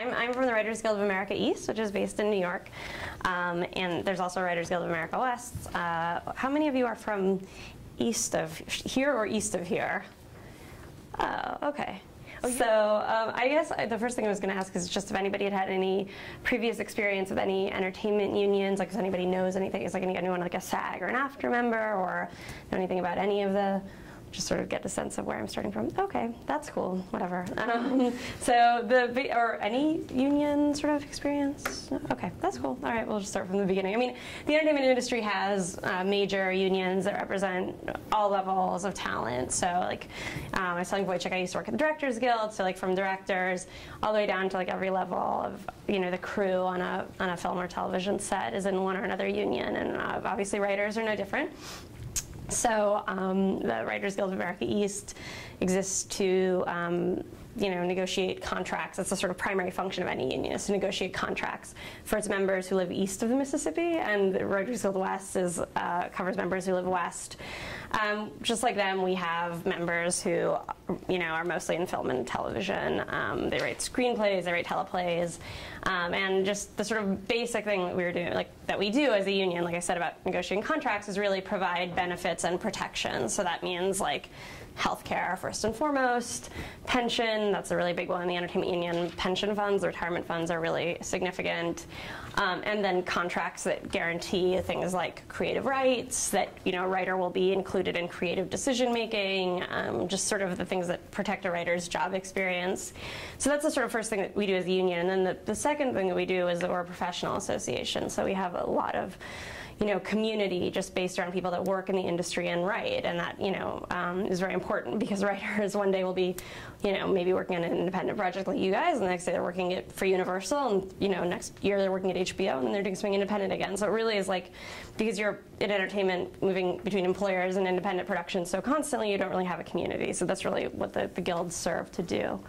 I'm from the Writers Guild of America East, which is based in New York. And there's also Writers Guild of America West. How many of you are from east of here or east of here? Oh, okay. So I guess the first thing I was going to ask is just if anybody had any previous experience with any entertainment unions, like if anybody knows anything, is like anyone like a SAG or an AFTRA member, or know anything about any of the, just sort of get a sense of where I'm starting from. Okay, that's cool, whatever. Or any union sort of experience? Okay, that's cool. All right, we'll just start from the beginning. I mean, the entertainment industry has major unions that represent all levels of talent. So like, I was telling Wojciech, I used to work at the Directors Guild, so like from directors all the way down to like every level of, the crew on a film or television set is in one or another union, and obviously writers are no different. So the Writers Guild of America East exists to negotiate contracts. That's the sort of primary function of any union, is to negotiate contracts for its members who live east of the Mississippi, and the Writers Guild West covers members who live west. Just like them, we have members who, are mostly in film and television. They write screenplays, they write teleplays, and just the sort of basic thing that we're doing, that we do as a union, like I said about negotiating contracts, is really provide benefits and protections. So that means like healthcare first and foremost, pension, that's a really big one in the entertainment union. Pension funds, retirement funds are really significant. And then contracts that guarantee things like creative rights, that a writer will be included in creative decision making, just sort of the things that protect a writer's job experience. So that's the sort of first thing that we do as a union. And then the second thing that we do is that we're a professional association. So we have a lot of community just based around people that work in the industry and write, and that is very important, because writers one day will be maybe working on an independent project like you guys, and the next day they're working for Universal, and next year they're working at HBO, and then they're doing something independent again. So it really is like, because you're in entertainment moving between employers and independent productions so constantly, you don't really have a community. So that's really what the guilds serve to do.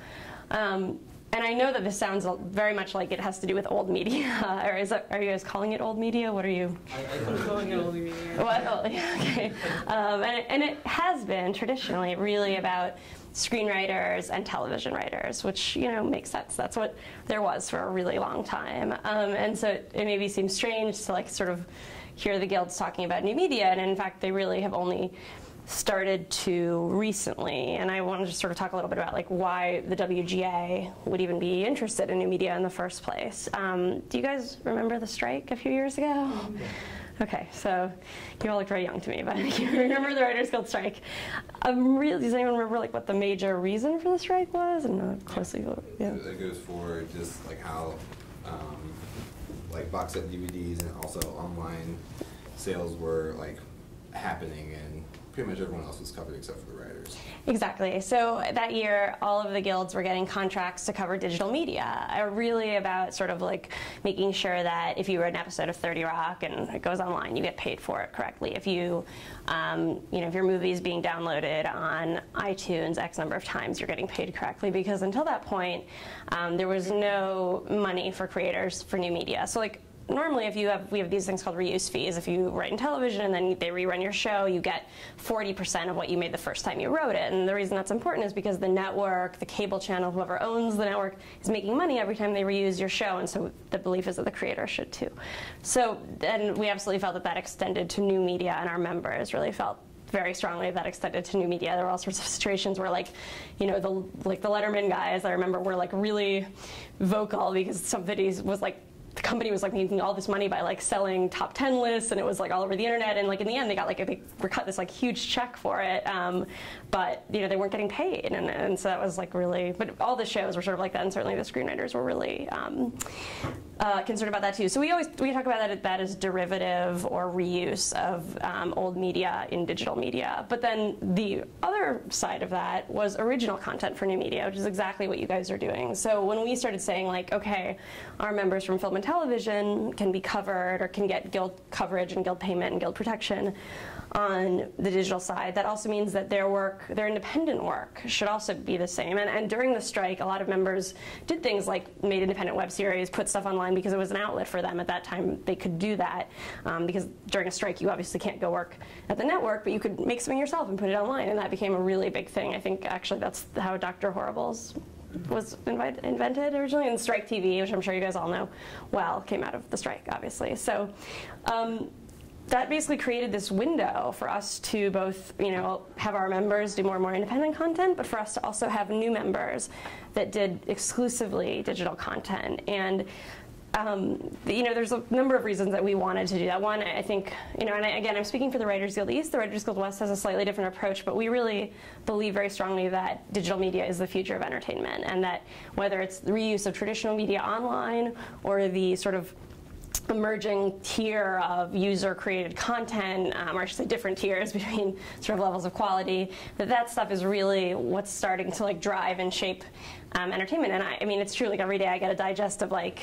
And I know that this sounds very much like it has to do with old media. Or are you guys calling it old media? What are you? I'm calling it old media. What? Oh, yeah, okay. And it has been traditionally really about screenwriters and television writers, which makes sense. That's what there was for a really long time. And so it maybe seems strange to sort of hear the guilds talking about new media, and in fact they really have only started to recently, and I want to just sort of talk a little bit about why the WGA would even be interested in new media in the first place. Do you guys remember the strike a few years ago? Okay, so you all look very young to me, but you remember the Writers Guild strike. Does anyone remember what the major reason for the strike was? And closely, yeah. It goes for just how box set DVDs and also online sales were happening, and pretty much everyone else was covered except for the writers. Exactly. So that year, all of the guilds were getting contracts to cover digital media. Really about sort of making sure that if you were an episode of 30 Rock and it goes online, you get paid for it correctly. If you, if your movie is being downloaded on iTunes X number of times, you're getting paid correctly, because until that point, there was no money for creators for new media. So normally, we have these things called reuse fees. If you write in television and then they rerun your show, you get 40% of what you made the first time you wrote it. And the reason that's important is because the network, the cable channel, whoever owns the network, is making money every time they reuse your show. And so the belief is that the creator should too. So then we absolutely felt that extended to new media, and our members really felt very strongly that extended to new media. There were all sorts of situations where the Letterman guys, I remember, were really vocal because somebody was the company was making all this money by selling top 10 lists, and it was all over the internet, and in the end they got they were cut this huge check for it, but they weren't getting paid, and so that was really, but all the shows were sort of like that, and certainly the screenwriters were really concerned about that too. So we talk about that as derivative or reuse of old media in digital media. But then the other side of that was original content for new media, which is exactly what you guys are doing. So when we started saying okay, our members from film and television can be covered or can get guild coverage and guild payment and guild protection on the digital side, that also means that their work, their independent work, should also be the same. And during the strike, a lot of members did things made independent web series, put stuff online because it was an outlet for them. At that time, they could do that, because during a strike, you obviously can't go work at the network, but you could make something yourself and put it online, and that became a really big thing. I think actually that's how Dr. Horrible's was invented originally, and Strike TV, which I'm sure you guys all know well, came out of the strike, obviously. So that basically created this window for us to both, have our members do more and more independent content, but for us to also have new members that did exclusively digital content. And there's a number of reasons that we wanted to do that. One, I think, again, I'm speaking for the Writers Guild East. The Writers Guild West has a slightly different approach, but we really believe very strongly that digital media is the future of entertainment, and that whether it's the reuse of traditional media online or the sort of emerging tier of user-created content, or I should say different tiers between sort of levels of quality, that stuff is really what's starting to like drive and shape entertainment. And I mean, it's true, like every day I get a digest of like,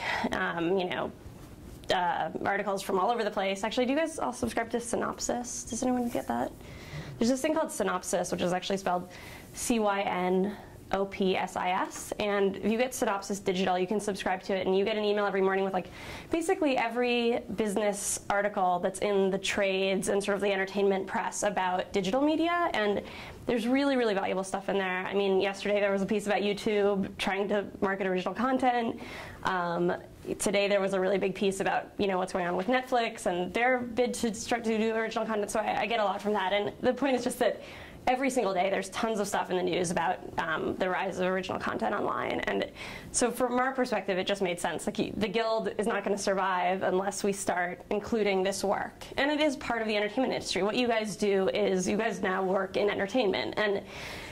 articles from all over the place. Actually, do you guys all subscribe to Synopsis? Does anyone get that? There's this thing called Synopsis, which is actually spelled CYNOPSIS, and if you get Synopsis Digital, you can subscribe to it, and you get an email every morning with like basically every business article that's in the trades and sort of the entertainment press about digital media, and there's really, really valuable stuff in there. I mean, yesterday there was a piece about YouTube trying to market original content. Today there was a really big piece about what's going on with Netflix and their bid to start to do original content, so I get a lot from that, and the point is just that every single day there's tons of stuff in the news about the rise of original content online. And so from our perspective, it just made sense. Like the Guild is not going to survive unless we start including this work. And it is part of the entertainment industry. What you guys do is you guys now work in entertainment. And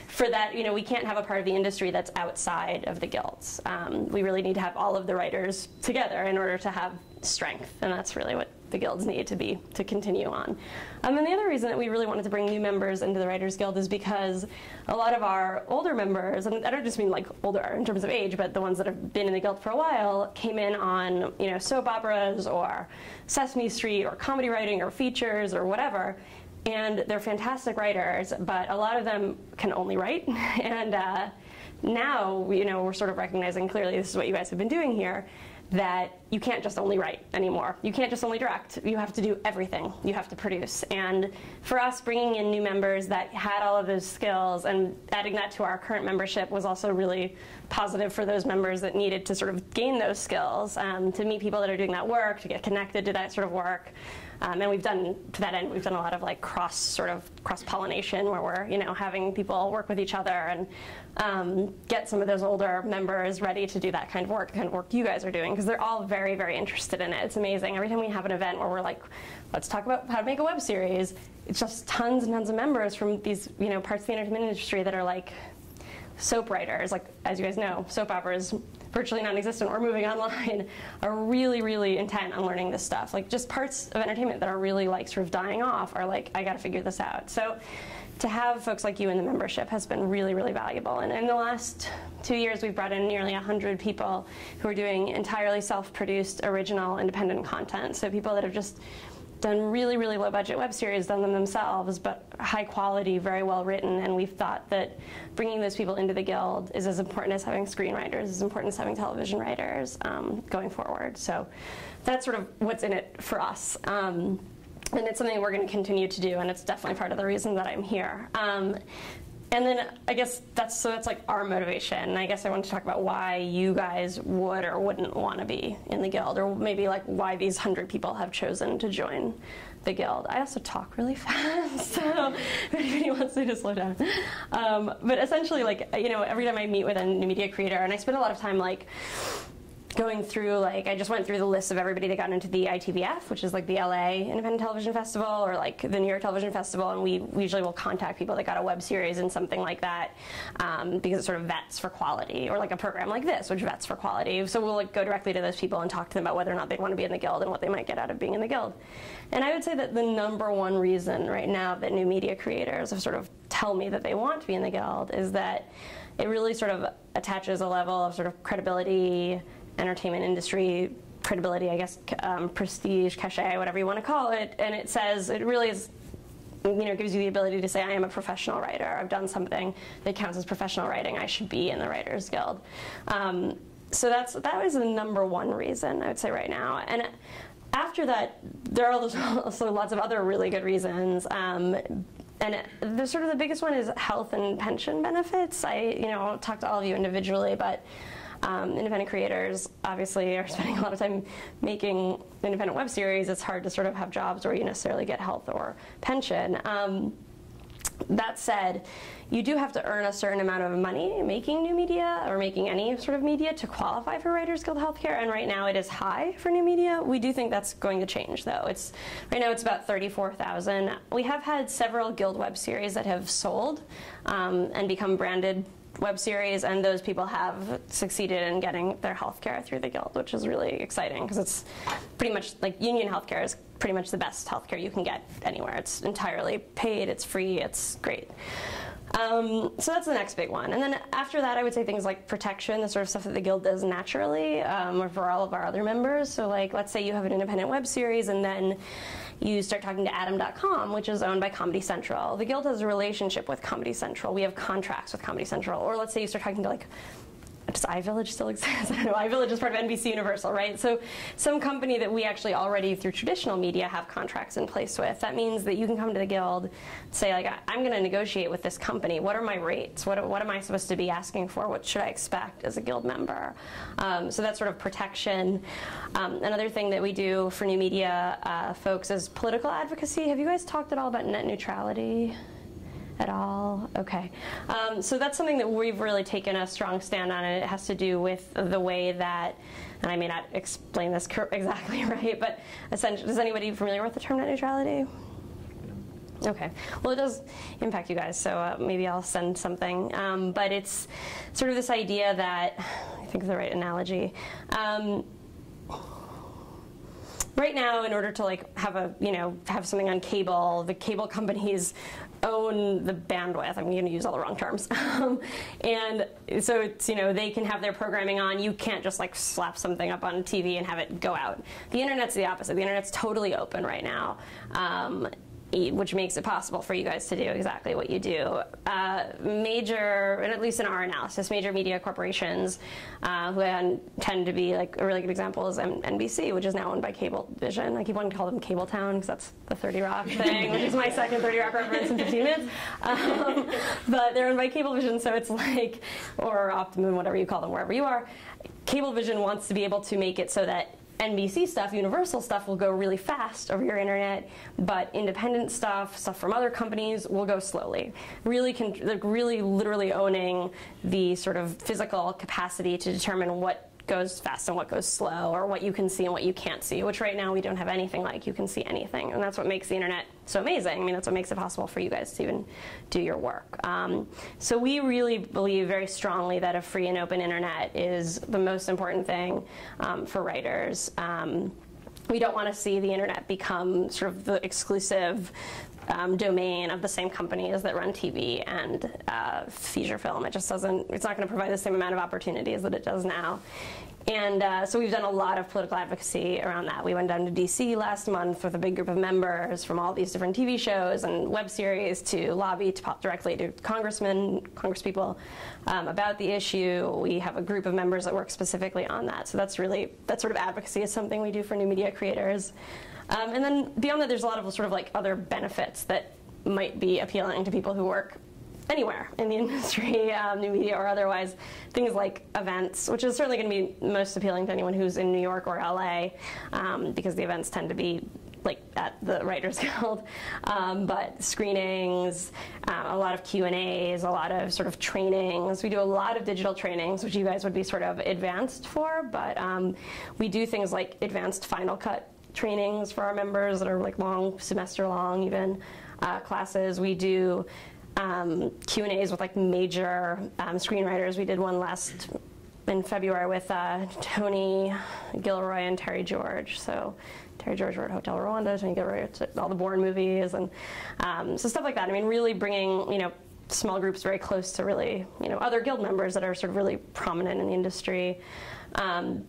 for that, we can't have a part of the industry that's outside of the guilds. We really need to have all of the writers together in order to have strength. And that's really what the guilds need to continue on. And the other reason that we really wanted to bring new members into the Writers Guild is because a lot of our older members, and I don't just mean like older in terms of age, but the ones that have been in the guild for a while, came in on soap operas or Sesame Street or comedy writing or features or whatever. And they're fantastic writers, but a lot of them can only write. And now we're sort of recognizing clearly this is what you guys have been doing here, that you can't just only write anymore. You can't just only direct. You have to do everything. You have to produce. And for us, bringing in new members that had all of those skills and adding that to our current membership was also really positive for those members that needed to sort of gain those skills, to meet people that are doing that work, to get connected to that sort of work. And we've done, to that end, we've done a lot of like cross-pollination where we're, having people work with each other and get some of those older members ready to do that kind of work you guys are doing, because they're all very, very interested in it. It's amazing. Every time we have an event where we're like, let's talk about how to make a web series, it's just tons and tons of members from these, parts of the entertainment industry that are like soap writers. Like, as you guys know, soap operas, virtually non-existent or moving online, are really, really intent on learning this stuff. Like, just parts of entertainment that are really like sort of dying off are like, I gotta figure this out. So to have folks like you in the membership has been really, really valuable. And in the last 2 years, we've brought in nearly 100 people who are doing entirely self-produced, original, independent content. So people that have just done really, really low-budget web series, done them themselves, but high quality, very well written, and we've thought that bringing those people into the Guild is as important as having screenwriters, as important as having television writers going forward. So that's sort of what's in it for us. And it's something we're going to continue to do, and it's definitely part of the reason that I'm here. And then I guess that's like our motivation. And I guess I want to talk about why you guys would or wouldn't want to be in the Guild, or maybe like why these 100 people have chosen to join the Guild. I also talk really fast, so if anybody wants me to slow down. But essentially, like, every time I meet with a new media creator, and I spend a lot of time like going through, like, I just went through the list of everybody that got into the ITVF, which is like the LA Independent Television Festival, or like the New York Television Festival, and we usually will contact people that got a web series and something like that, because it sort of vets for quality, or like a program like this, which vets for quality. So we'll like go directly to those people and talk to them about whether or not they want to be in the Guild and what they might get out of being in the Guild. And I would say that the #1 reason right now that new media creators have sort of tell me that they want to be in the Guild is that it really sort of attaches a level of sort of credibility, entertainment industry credibility, I guess, prestige, cachet, whatever you want to call it, and it says, it really is, gives you the ability to say, I am a professional writer, I've done something that counts as professional writing, I should be in the Writers Guild. So that was the #1 reason, I would say, right now. And after that, there are also lots of other really good reasons. And the sort of the biggest one is health and pension benefits. I'll talk to all of you individually, but independent creators obviously are spending a lot of time making independent web series. It's hard to sort of have jobs where you necessarily get health or pension. That said, you do have to earn a certain amount of money making new media or making any sort of media to qualify for Writers Guild Healthcare, and right now it is high for new media. We do think that's going to change, though. Right now it's about $34,000. We have had several Guild web series that have sold and become branded web series, and those people have succeeded in getting their healthcare through the Guild, which is really exciting because it's pretty much like union healthcare is pretty much the best healthcare you can get anywhere. It's entirely paid, it's free, it's great. So that's the next big one. And then after that, I would say things like protection, the sort of stuff that the Guild does naturally, or for all of our other members. So like, let's say you have an independent web series and then you start talking to Adam.com, which is owned by Comedy Central. The Guild has a relationship with Comedy Central. We have contracts with Comedy Central. Or let's say you start talking to does iVillage still exist? I don't know. iVillage is part of NBC Universal, right? So some company that we actually already, through traditional media, have contracts in place with. That means that you can come to the Guild, say, like, I'm going to negotiate with this company. What are my rates? What am I supposed to be asking for? What should I expect as a Guild member? So that's sort of protection. Another thing that we do for new media folks is political advocacy. Have you guys talked at all about net neutrality? At all? Okay. So that's something that we've really taken a strong stand on, and it has to do with the way that, and I may not explain this exactly right, but essentially, is anybody familiar with the term net neutrality? Okay. Well, it does impact you guys, so maybe I'll send something. But it's sort of this idea that, I think is the right analogy. Right now, in order to have something on cable, the cable companies own the bandwidth. I'm going to use all the wrong terms. And so it's, they can have their programming on. You can't just slap something up on TV and have it go out. The internet's the opposite. The internet's totally open right now. Which makes it possible for you guys to do exactly what you do. Major, and at least in our analysis, major media corporations who tend to be a really good example is NBC, which is now owned by Cablevision. I keep wanting to call them Cabletown because that's the 30 Rock thing, which is my second 30 Rock reference in 15 minutes. But they're owned by Cablevision, so it's or Optimum, whatever you call them, wherever you are. Cablevision wants to be able to make it so that NBC stuff, Universal stuff, will go really fast over your internet, but independent stuff from other companies will go slowly. Really literally owning the sort of physical capacity to determine what goes fast and what goes slow, or what you can see and what you can't see, which right now we don't have anything like. You can see anything, and that's what makes the internet so amazing. I mean, that's what makes it possible for you guys to even do your work. So we really believe very strongly that a free and open internet is the most important thing for writers. We don't want to see the internet become sort of the exclusive domain of the same companies that run TV and feature film. It just doesn't, it's not going to provide the same amount of opportunities that it does now. And so we've done a lot of political advocacy around that. We went down to DC last month with a big group of members from all these different TV shows and web series to lobby to talk directly to congresspeople about the issue. We have a group of members that work specifically on that. So that sort of advocacy is something we do for new media creators. And then beyond that, there's a lot of sort of other benefits that might be appealing to people who work anywhere in the industry, new media or otherwise. Things like events, which is certainly going to be most appealing to anyone who's in New York or LA, because the events tend to be at the Writers Guild. But screenings, a lot of Q&As, a lot of sort of trainings. We do a lot of digital trainings, which you guys would be sort of advanced for, but we do things like advanced Final Cut trainings for our members that are long, semester long even, classes. We do Q&As with major screenwriters. We did one in February with Tony Gilroy and Terry George. So Terry George wrote Hotel Rwanda, Tony Gilroy wrote all the Bourne movies, and so stuff like that. I mean, really bringing small groups very close to really other Guild members that are sort of really prominent in the industry.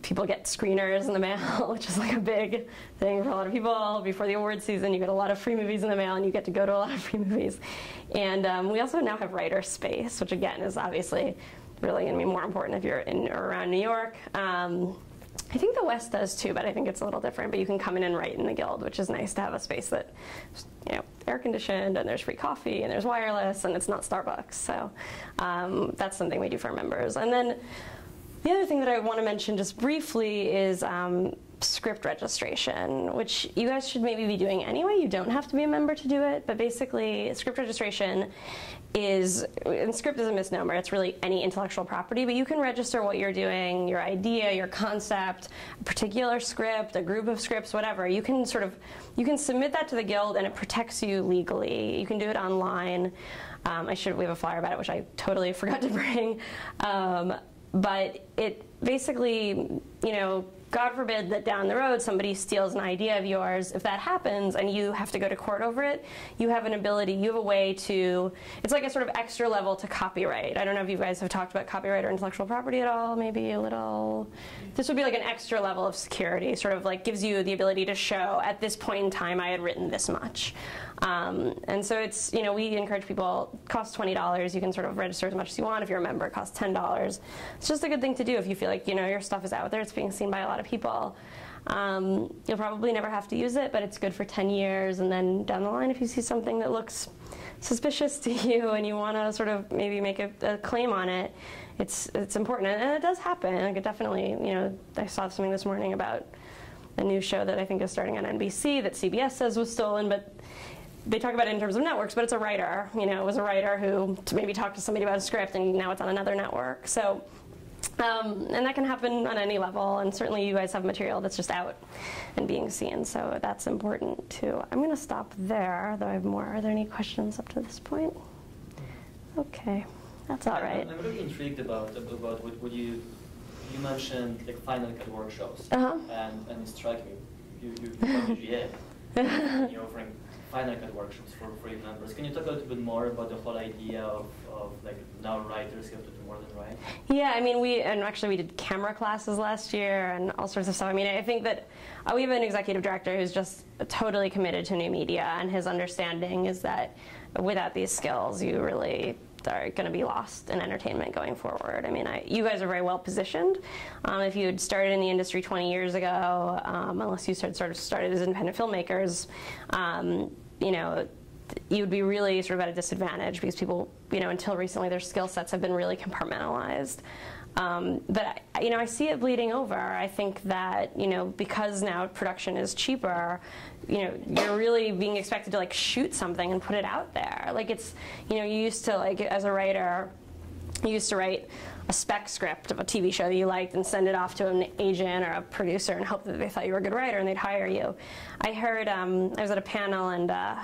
People get screeners in the mail, which is a big thing for a lot of people. Before the award season, you get a lot of free movies in the mail, and you get to go to a lot of free movies. And we also now have writer space, which again is obviously really going to be more important if you're in or around New York. I think the West does too, but I think it's a little different. But you can come in and write in the Guild, which is nice to have a space that, you know, air conditioned, and there's free coffee, and there's wireless, and it's not Starbucks. So that's something we do for our members. And then the other thing that I want to mention just briefly is script registration, which you guys should maybe be doing anyway. You don't have to be a member to do it, but basically script registration is, and script is a misnomer, it's really any intellectual property, but you can register what you're doing, your idea, your concept, a particular script, a group of scripts, whatever. You can you can submit that to the Guild and it protects you legally. You can do it online. We have a flyer about it, which I totally forgot to bring. But it basically, you know, God forbid that down the road somebody steals an idea of yours. If that happens and you have to go to court over it, you have an ability, you have a way to, it's like a sort of extra level to copyright. I don't know if you guys have talked about copyright or intellectual property at all, maybe a little. This would be like an extra level of security, sort of like gives you the ability to show, at this point in time I had written this much. And so it's, you know, we encourage people, it costs $20, you can sort of register as much as you want. If you're a member, it costs $10. It's just a good thing to do if you feel like, you know, your stuff is out there, it's being seen by a lot of people. You'll probably never have to use it, but it's good for 10 years, and then down the line if you see something that looks suspicious to you and you want to sort of maybe make a claim on it, it's important. And it does happen. Like, it definitely, you know, I saw something this morning about a new show that I think is starting on NBC that CBS says was stolen, but they talk about it in terms of networks, but it's a writer. You know, it was a writer who maybe talked to somebody about a script, and now it's on another network. So, and that can happen on any level, and certainly you guys have material that's just out and being seen, so that's important too. I'm going to stop there, though I have more. Are there any questions up to this point? Okay, that's all right. I'm really intrigued about what you mentioned, like Final Cut workshops, and it struck me, you're WGA, and you're offering Final Cut workshops for free members. Can you talk a little bit more about the whole idea of like now writers have to do more than write? Yeah, I mean, we did camera classes last year and all sorts of stuff. I mean, I think that we have an executive director who's just totally committed to new media, and his understanding is that without these skills, you really are going to be lost in entertainment going forward. I mean, you guys are very well positioned. If you had started in the industry 20 years ago, unless you started as independent filmmakers, you know, you would be really sort of at a disadvantage because people, you know, until recently their skill sets have been really compartmentalized. But, you know, I see it bleeding over. I think that, you know, because now production is cheaper, you know, you're really being expected to, like, shoot something and put it out there. Like, it's, you know, you used to, like, as a writer, you used to write a spec script of a TV show that you liked and send it off to an agent or a producer and hope that they thought you were a good writer and they'd hire you. I heard, I was at a panel, and I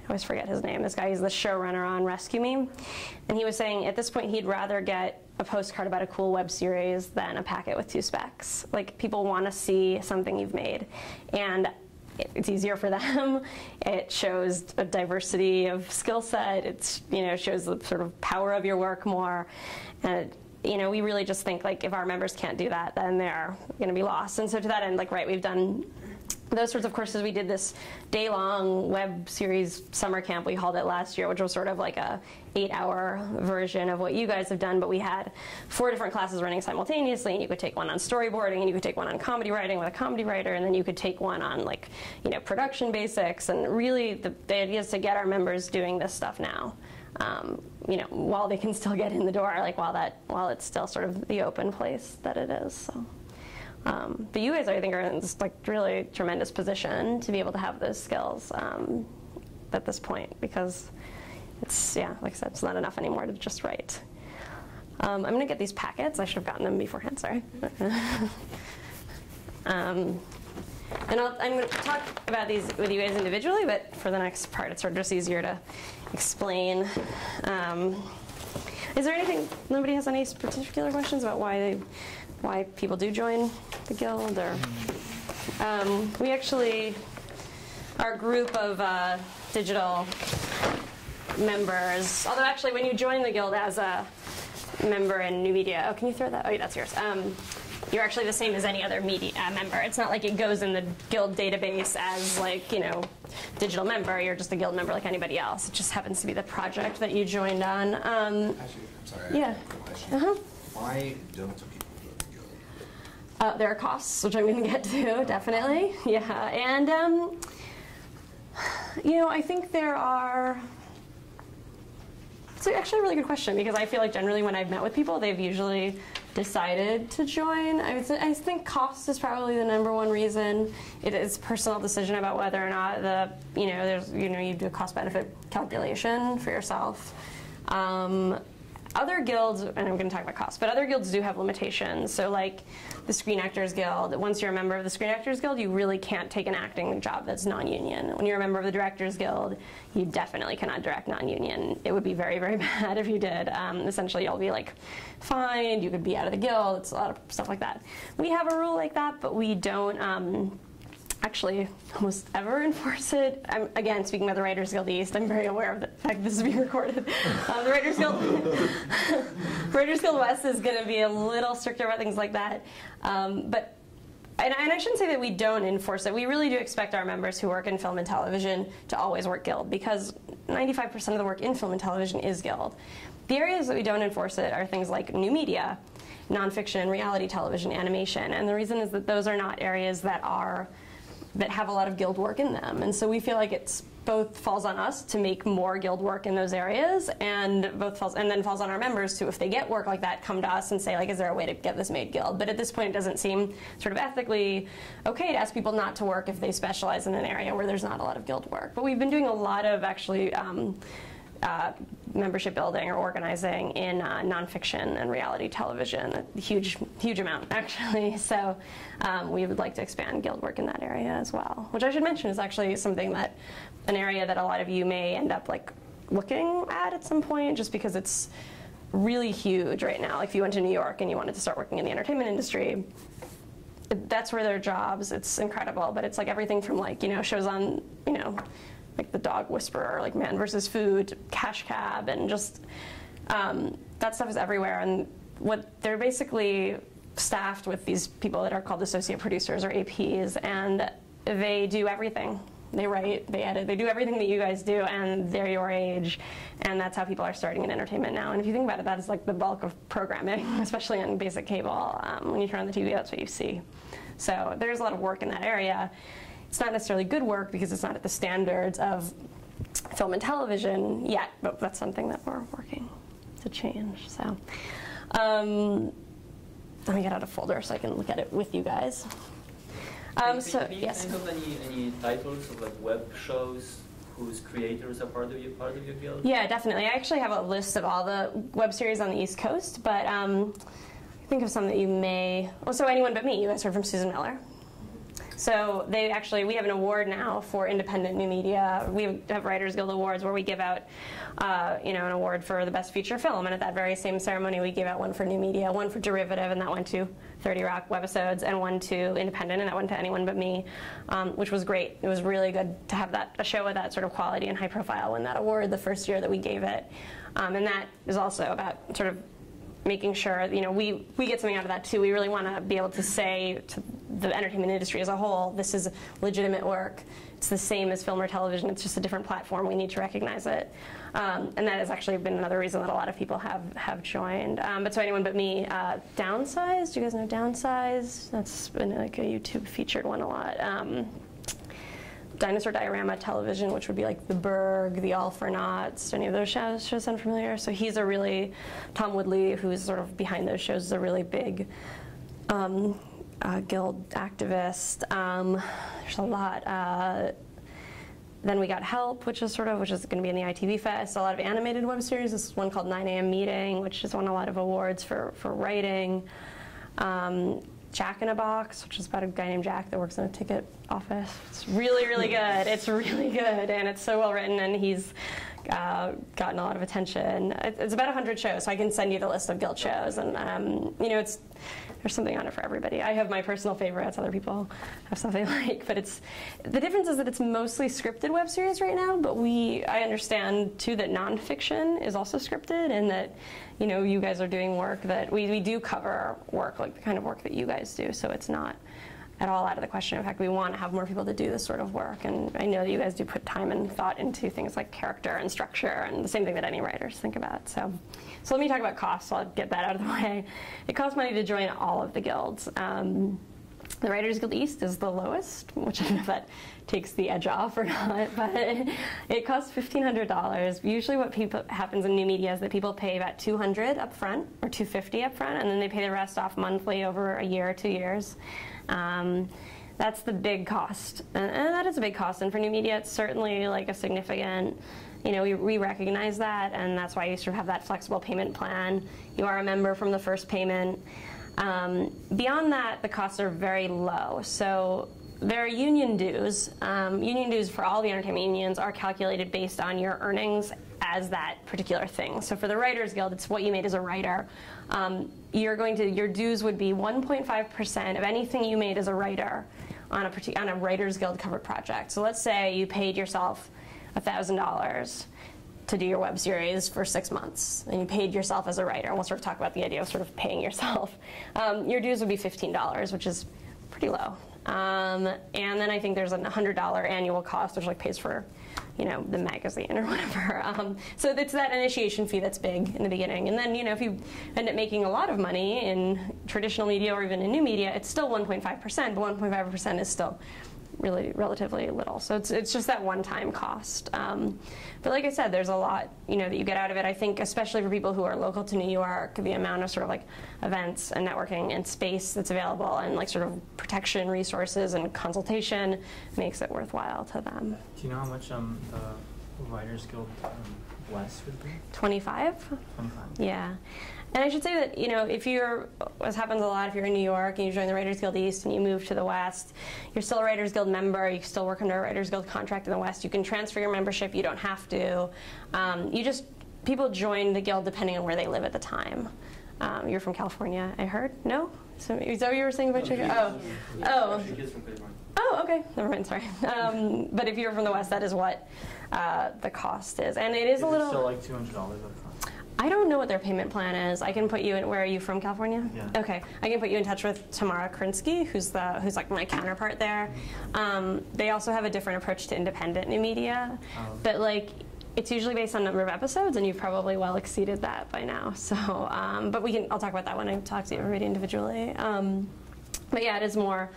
always forget his name. This guy, he's the showrunner on Rescue Me. And he was saying at this point he'd rather get a postcard about a cool web series than a packet with 2 specs. Like, people want to see something you've made. And it's easier for them. It shows a diversity of skill set. It's, you know, shows the sort of power of your work more. And, you know, we really just think, like, if our members can't do that, then they're going to be lost. And so to that end, like, right, we've done those sorts of courses. We did this day-long web series summer camp, we called it last year, which was sort of like a 8-hour version of what you guys have done, but we had 4 different classes running simultaneously, and you could take one on storyboarding, and you could take one on comedy writing with a comedy writer, and then you could take one on, like, you know, production basics. And really the idea is to get our members doing this stuff now, you know, while they can still get in the door, like, while it's still sort of the open place that it is. So. But you guys, I think, are in this, like, really tremendous position to be able to have those skills at this point, because it's, yeah, like I said, it's not enough anymore to just write. I'm going to get these packets. I should have gotten them beforehand, sorry. And I'm going to talk about these with you guys individually, but for the next part, it's sort of just easier to explain. Is there anything, nobody has any particular questions about why people do join the Guild? Or we actually, our group of digital members, although actually when you join the Guild as a member in new media, oh, can you throw that? Oh, yeah, that's yours. You're actually the same as any other media member. It's not like it goes in the Guild database as, like, you know, digital member. You're just a Guild member like anybody else. It just happens to be the project that you joined on. Actually, I'm sorry, I have a quick question. Why don't people join the There are costs, which I'm going to get to, definitely. Yeah, and I think there are. It's actually a really good question, because I feel like generally when I've met with people, they've usually decided to join. I think cost is probably the #1 reason. It is a personal decision about whether or not you do a cost-benefit calculation for yourself. Other guilds, and I'm going to talk about cost, but other guilds do have limitations. So like the Screen Actors Guild, once you're a member of the Screen Actors Guild, you really can't take an acting job that's non-union. When you're a member of the Directors Guild, you definitely cannot direct non-union. It would be very, very bad if you did. Essentially, you'll be like fined, you could be out of the guild, it's a lot of stuff like that. We have a rule like that, but we don't actually almost ever enforce it. Again, speaking about the Writers Guild East, I'm very aware of the fact this is being recorded. The Writers Guild West is going to be a little stricter about things like that. And I shouldn't say that we don't enforce it. We really do expect our members who work in film and television to always work guild, because 95% of the work in film and television is guild. The areas that we don't enforce it are things like new media, nonfiction, reality television, animation. And the reason is that those are not areas that have a lot of guild work in them. And so we feel like it's both falls on us to make more guild work in those areas, and then falls on our members to, if they get work like that, come to us and say, like, is there a way to get this made guild? But at this point, it doesn't seem sort of ethically okay to ask people not to work if they specialize in an area where there's not a lot of guild work. But we've been doing a lot of actually membership building or organizing in nonfiction and reality television, a huge amount actually. So we would like to expand guild work in that area as well, which I should mention is actually an area that a lot of you may end up like looking at some point, just because it's really huge right now. Like if you went to New York and you wanted to start working in the entertainment industry, that's where there are jobs. It's incredible, but it's like everything from like, shows on, like The Dog Whisperer, like Man vs. Food, Cash Cab, and just that stuff is everywhere. And they're basically staffed with these people that are called associate producers or APs, and they do everything. They write, they edit, they do everything that you guys do, and they're your age, and that's how people are starting in entertainment now. And if you think about it, that is like the bulk of programming, especially on basic cable. When you turn on the TV, that's what you see. So there's a lot of work in that area. It's not necessarily good work because it's not at the standards of film and television yet, but that's something that we're working to change. So let me get out a folder so I can look at it with you guys. Can you think of any titles of like web shows whose creators are part of your guild? Yeah, definitely. I actually have a list of all the web series on the East Coast, but think of some that you may. So Anyone But Me. You guys heard from Susan Miller. So we have an award now for independent new media. We have Writers Guild Awards where we give out, an award for the best feature film. And at that very same ceremony, we gave out one for new media, one for derivative, and that went to 30 Rock webisodes, and one to independent, and that went to Anyone But Me, which was great. It was really good to have a show with that sort of quality and high profile win that award the first year that we gave it. And that is also about sort of making sure, we get something out of that too. We really want to be able to say to the entertainment industry as a whole, this is legitimate work. It's the same as film or television. It's just a different platform. We need to recognize it. And that has actually been another reason that a lot of people have joined. But so Anyone But Me, Downsize. Do you guys know Downsize? That's been like a YouTube featured one a lot. Dinosaur Diorama Television, which would be like The Berg, The All for Naughts. Any of those shows sound familiar? So he's a really, Tom Woodley, who's sort of behind those shows, is a really big guild activist. There's a lot. Then we got Help, which is going to be in the ITV Fest. A lot of animated web series. This is one called 9 a.m. Meeting, which has won a lot of awards for writing. Jack in a Box, which is about a guy named Jack that works in a ticket office. It's really, really good. It's really good, and it's so well written, and he's gotten a lot of attention. It's about 100 shows, so I can send you the list of guild shows, and there's something on it for everybody. I have my personal favorites. Other people have stuff they like, but the difference is that it's mostly scripted web series right now. But I understand too that nonfiction is also scripted, and that you guys are doing work that we do cover work like the kind of work that you guys do. So it's not at all out of the question. In fact, we want to have more people to do this sort of work, and I know that you guys do put time and thought into things like character and structure, and the same thing that any writers think about. So let me talk about costs. I'll get that out of the way. It costs money to join all of the guilds. The Writers Guild East is the lowest, which I don't know if that takes the edge off or not, but it costs $1,500. Usually what happens in new media is that people pay about $200 up front, or $250 up front, and then they pay the rest off monthly over a year or 2 years. That's the big cost, and that is a big cost, and for new media it's certainly like a significant, you know, we recognize that, and that's why you sort of have that flexible payment plan. You are a member from the first payment. Beyond that, the costs are very low. So there are union dues. Union dues for all the entertainment unions are calculated based on your earnings as that particular thing. So for the Writers Guild, it's what you made as a writer. Your dues would be 1.5% of anything you made as a writer on a Writers Guild covered project. So let's say you paid yourself $1,000 to do your web series for 6 months, and you paid yourself as a writer, and we'll sort of talk about the idea of sort of paying yourself. Your dues would be $15, which is pretty low. And then I think there's a $100 annual cost, which like pays for, you know, the magazine or whatever. So it's that initiation fee that's big in the beginning. And then, you know, if you end up making a lot of money in traditional media or even in new media, it's still 1.5%, but 1.5% is still really relatively little. So it's just that one-time cost. But like I said, there's a lot, you know, that you get out of it. I think especially for people who are local to New York, the amount of sort of like events and networking and space that's available and like sort of protection resources and consultation makes it worthwhile to them. Do you know how much the Writers Guild West would be? 25? 25. Yeah. And I should say that, you know, if you're, as happens a lot, if you're in New York and you join the Writers Guild East and you move to the West, you're still a Writers Guild member, you still work under a Writers Guild contract in the West, you can transfer your membership, you don't have to. People join the Guild depending on where they live at the time. You're from California, I heard? No? So, is that what you were saying about your, oh, okay, never mind, sorry. But if you're from the West, that is what the cost is. And it is a little... still like $200 up front? I don't know what their payment plan is. I can put you in. Where are you from, California? Yeah. Okay, I can put you in touch with Tamara Krinsky, who's like my counterpart there. They also have a different approach to independent new media, but like it's usually based on number of episodes, and you've probably well exceeded that by now. So, but I'll talk about that when I talk to everybody individually. But yeah, it is more.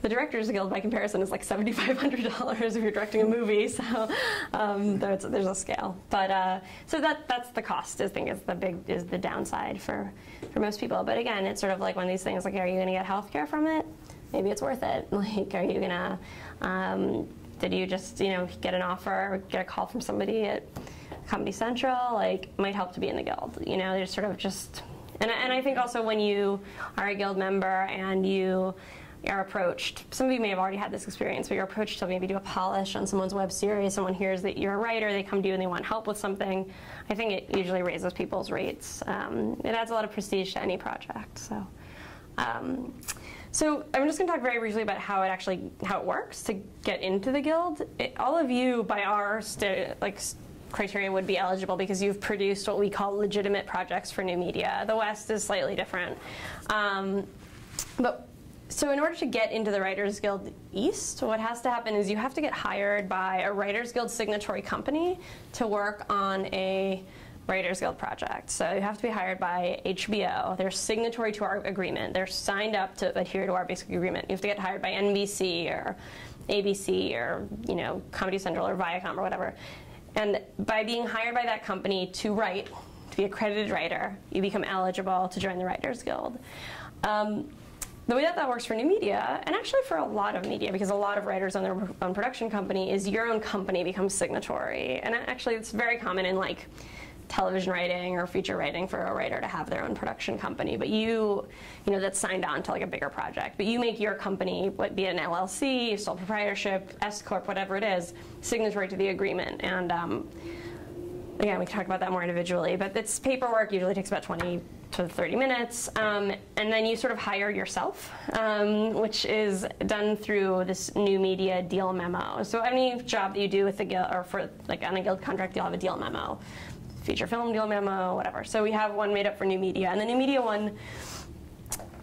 The Directors Guild, by comparison, is like $7,500 if you're directing a movie, so there's a scale. But so that's the cost. I think is the downside for most people. But again, it's sort of like one of these things. Like, are you going to get healthcare from it? Maybe it's worth it. Like, are you going to? Did you just get an offer or get a call from somebody at Comedy Central? Like, it might help to be in the guild. There's sort of just. And I think also when you are a guild member and you are approached, some of you may have already had this experience, but you're approached to maybe do a polish on someone's web series, someone hears that you're a writer, they come to you and they want help with something, I think it usually raises people's rates. It adds a lot of prestige to any project. So I'm just going to talk very briefly about how it works to get into the guild. All of you, by our criteria, would be eligible because you've produced what we call legitimate projects for new media. The West is slightly different. So in order to get into the Writers Guild East, what has to happen is you have to get hired by a Writers Guild signatory company to work on a Writers Guild project. So you have to be hired by HBO. They're signatory to our agreement. They're signed up to adhere to our basic agreement. You have to get hired by NBC or ABC or Comedy Central or Viacom or whatever. And by being hired by that company to write, to be a credited writer, you become eligible to join the Writers Guild. The way that works for new media, and actually for a lot of media, because a lot of writers own their own production company, is your own company becomes signatory. And actually it's very common in like television writing or feature writing for a writer to have their own production company. But that's signed on to like a bigger project. But you make your company, be it an LLC, sole proprietorship, S Corp, whatever it is, signatory to the agreement. And again, we can talk about that more individually. But it's paperwork, usually takes about 20 to 30 minutes, and then you sort of hire yourself, which is done through this new media deal memo. So any job that you do with the guild, or for like on a guild contract, you'll have a deal memo, feature film deal memo, whatever. So we have one made up for new media, and the new media one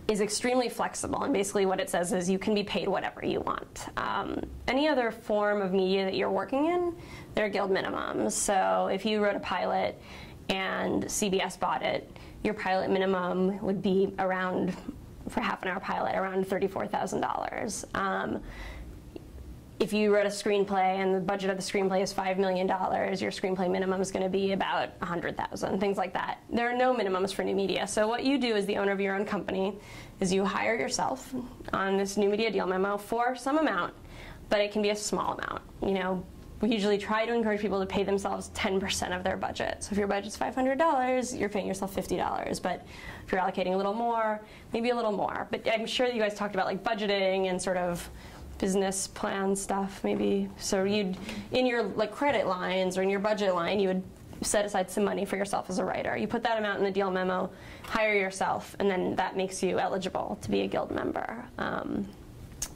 is extremely flexible, and basically what it says is you can be paid whatever you want. Any other form of media that you're working in, there are guild minimums. So if you wrote a pilot and CBS bought it, your pilot minimum would be around, for half an hour pilot, around $34,000. If you wrote a screenplay and the budget of the screenplay is $5 million, your screenplay minimum is going to be about $100,000, things like that. There are no minimums for new media. So what you do as the owner of your own company is you hire yourself on this new media deal memo for some amount, but it can be a small amount. You know, we usually try to encourage people to pay themselves 10% of their budget. So if your budget's $500, you're paying yourself $50. But if you're allocating a little more, maybe a little more. But I'm sure that you guys talked about like budgeting and sort of business plan stuff, maybe. So you'd, in your like credit lines or in your budget line, you would set aside some money for yourself as a writer. You put that amount in the deal memo, hire yourself, and then that makes you eligible to be a guild member.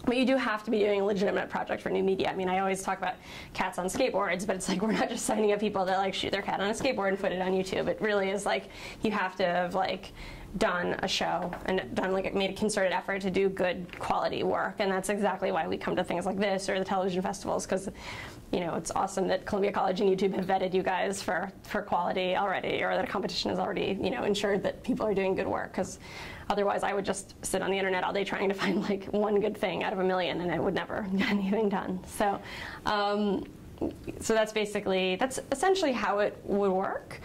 But you do have to be doing a legitimate project for new media. I mean, I always talk about cats on skateboards, but it's like we're not just signing up people that like shoot their cat on a skateboard and put it on YouTube. It really is like you have to have like done a show and made a concerted effort to do good quality work, and that's exactly why we come to things like this or the television festivals, because you know it's awesome that Columbia College and YouTube have vetted you guys for quality already, or that a competition has already ensured that people are doing good work, because otherwise I would just sit on the internet all day trying to find like one good thing out of a million, and I would never get anything done. So that's essentially how it would work.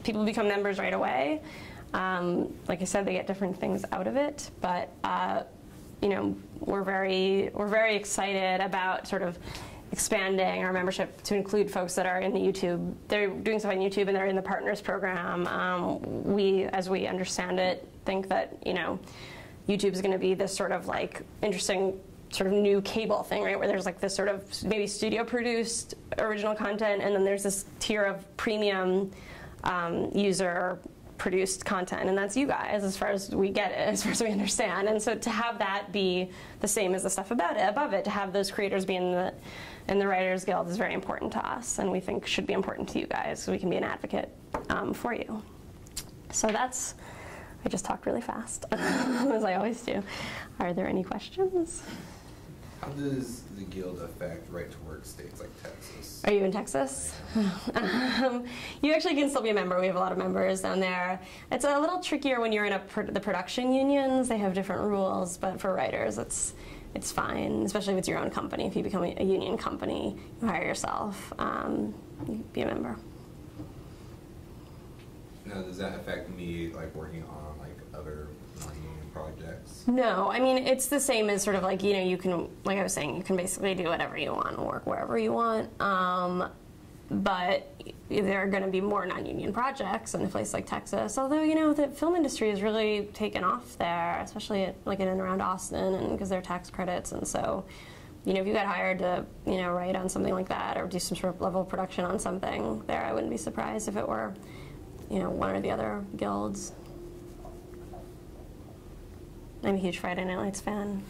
People become members right away. Like I said, they get different things out of it, but we're very excited about sort of expanding our membership to include folks that are in the YouTube. They're doing stuff on YouTube and they're in the Partners program. We, as we understand it, think that YouTube is going to be this sort of like interesting sort of new cable thing, right? Where there's like this sort of maybe studio-produced original content, and then there's this tier of premium user-produced content, and that's you guys, as far as we get it, as far as we understand. And so to have that be the same as the stuff above it, to have those creators be in the Writers Guild is very important to us, and we think should be important to you guys, so we can be an advocate for you. So that's, I just talked really fast, as I always do. Are there any questions? How does the Guild affect right-to-work states like Texas? Are you in Texas? You actually can still be a member. We have a lot of members down there. It's a little trickier when you're in the production unions. They have different rules, but for writers, it's fine, especially if it's your own company. If you become a union company, you hire yourself, you be a member. Now, does that affect me, like, working on, like, other non-union projects? No, I mean, it's the same as sort of like, you can, like I was saying, you can basically do whatever you want and work wherever you want. But there are going to be more non-union projects in a place like Texas. Although, the film industry has really taken off there, especially like in and around Austin, and because there are tax credits. And so, if you got hired to, write on something like that or do some sort of level of production on something there, I wouldn't be surprised if it were, one or the other guilds. I'm a huge Friday Night Lights fan.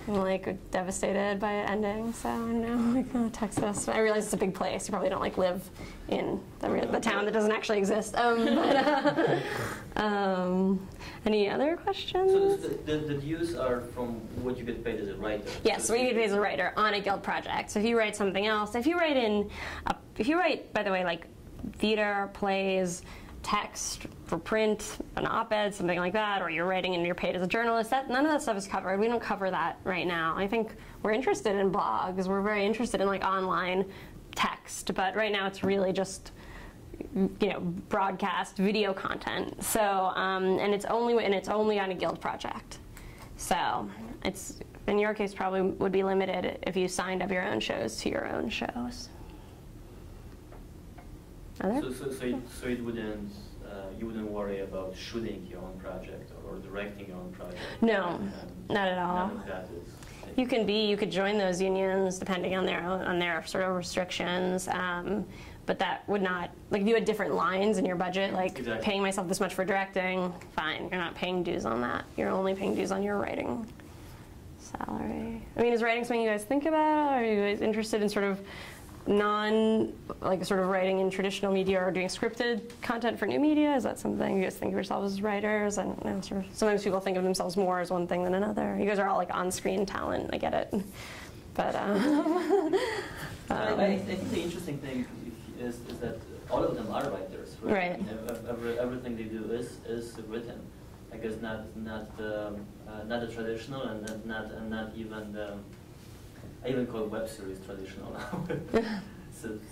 I'm like devastated by it ending, so Texas. I realize it's a big place. You probably don't like live in the town that doesn't actually exist. Any other questions? So the dues are from what you get paid as a writer? Yes, what you get paid as a writer on a guild project. So if you write something else, if you write, by the way, like theater, plays, text for print, an op-ed, something like that, or you're writing and you're paid as a journalist, none of that stuff is covered. We don't cover that right now. I think we're interested in blogs. We're very interested in like online text, but right now it's really just broadcast video content. So and it's only on a guild project. So it's, in your case, probably would be limited if you signed up your own shows to your own shows. So it wouldn't, you wouldn't worry about shooting your own project or directing your own project? No, not at all. None of that is. You could join those unions depending on their sort of restrictions, but that would not, like if you had different lines in your budget, like exactly. Paying myself this much for directing, fine, you're not paying dues on that. You're only paying dues on your writing salary. I mean, is writing something you guys think about? Are you guys interested in sort of like sort of writing in traditional media or doing scripted content for new media? Is that something you guys think of yourselves as writers? I don't know, sort of, sometimes people think of themselves more as one thing than another. You guys are all like on-screen talent, I get it. But I think the interesting thing is that all of them are writers. Right. I mean, everything they do is written. I guess not the traditional, and not even the. I even call web series traditional now.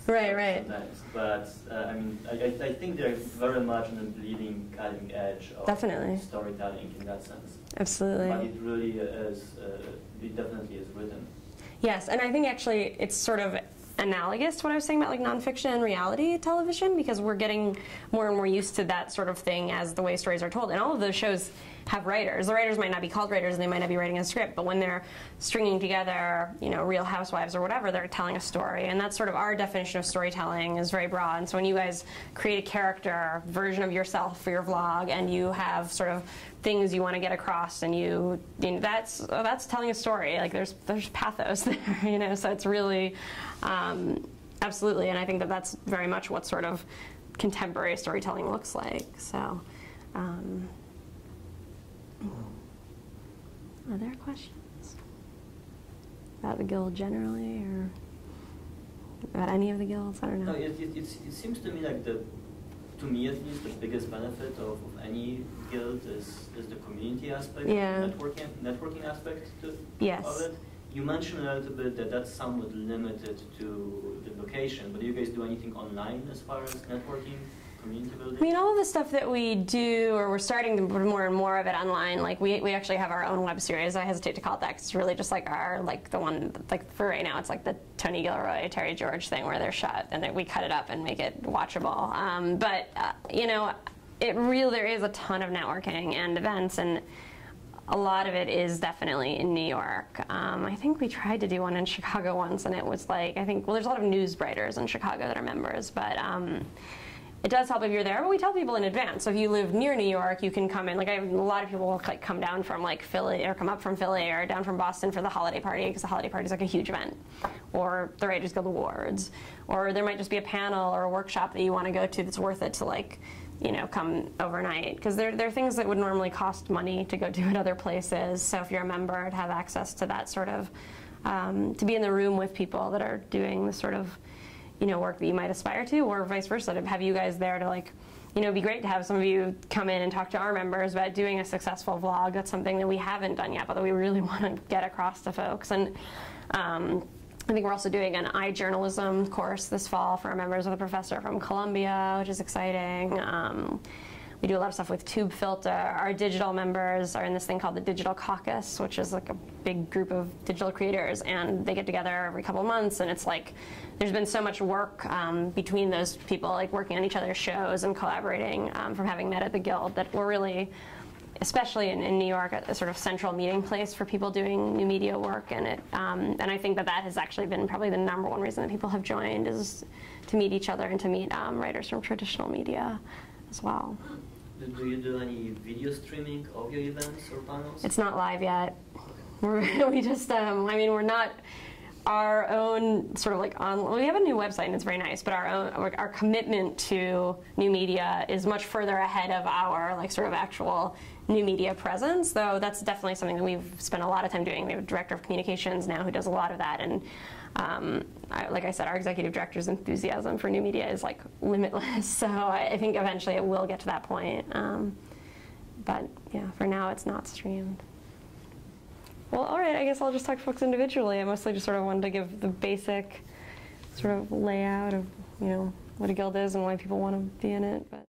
Right. Sometimes, but I mean, I think they're very much on the bleeding, cutting edge of storytelling in that sense. Absolutely. But it really is. It definitely is written. Yes, and I think actually it's sort of analogous to what I was saying about like nonfiction and reality television, because we're getting more and more used to that sort of thing as the way stories are told. And all of those shows have writers. The writers might not be called writers and they might not be writing a script, but when they're stringing together, you know, Real Housewives or whatever, they're telling a story. And that's sort of our definition of storytelling is very broad. And so when you guys create a character version of yourself for your vlog and you have sort of things you want to get across, and you know, that's telling a story. Like there's pathos there, you know. So it's really absolutely, and I think that that's very much what sort of contemporary storytelling looks like. So, are there questions about the guild generally, or about any of the guilds? I don't know. No, it seems to me like to me at least, the biggest benefit of any guild is the community aspect, networking aspect of it. You mentioned a little bit that that's somewhat limited to the location, but do you guys do anything online as far as networking, community building? I mean, all of the stuff that we do, or we're starting to put more and more of it online. Like we actually have our own web series. I hesitate to call it that because it's really just like the one, like for right now, it's like the Tony Gilroy, Terry George thing where they're shot and we cut it up and make it watchable. You know, there is a ton of networking and events, and a lot of it is definitely in New York. I think we tried to do one in Chicago once, and it was like, well, there's a lot of news writers in Chicago that are members, but it does help if you're there, but we tell people in advance. So if you live near New York, you can come in. Like, I have a lot of people will like come down from like Philly, or come up from Philly, or down from Boston for the holiday party, because the holiday party is like a huge event, or the Writers Guild Awards, or there might just be a panel or a workshop that you want to go to that's worth it to, like, you know, come overnight, because there are things that would normally cost money to go do at other places. So if you're a member, to have access to that sort of, to be in the room with people that are doing the sort of, you know, work that you might aspire to, or vice versa, to have you guys there to, like, you know, it'd be great to have some of you come in and talk to our members about doing a successful vlog. That's something that we haven't done yet, but that we really want to get across to folks. And I think we're also doing an iJournalism course this fall for our members with a professor from Columbia, which is exciting. We do a lot of stuff with Tube Filter. Our digital members are in this thing called the Digital Caucus, which is like a big group of digital creators, and they get together every couple of months, and it's like there's been so much work between those people, like working on each other's shows and collaborating from having met at the Guild, that we're really, especially in New York, a sort of central meeting place for people doing new media work. And and I think that has actually been probably the #1 reason that people have joined, is to meet each other and to meet writers from traditional media as well. Do you do any video streaming of your events or panels? It's not live yet. We just, I mean, we're not our own sort of like we have a new website and it's very nice, but our commitment to new media is much further ahead of our like sort of actual new media presence, though that's definitely something that we've spent a lot of time doing. We have a director of communications now who does a lot of that, and like I said, our executive director's enthusiasm for new media is like limitless, so I think eventually it will get to that point. But yeah, for now it's not streamed. Well, all right, I guess I'll just talk to folks individually. I mostly just sort of wanted to give the basic sort of layout of, you know, what a guild is and why people want to be in it. But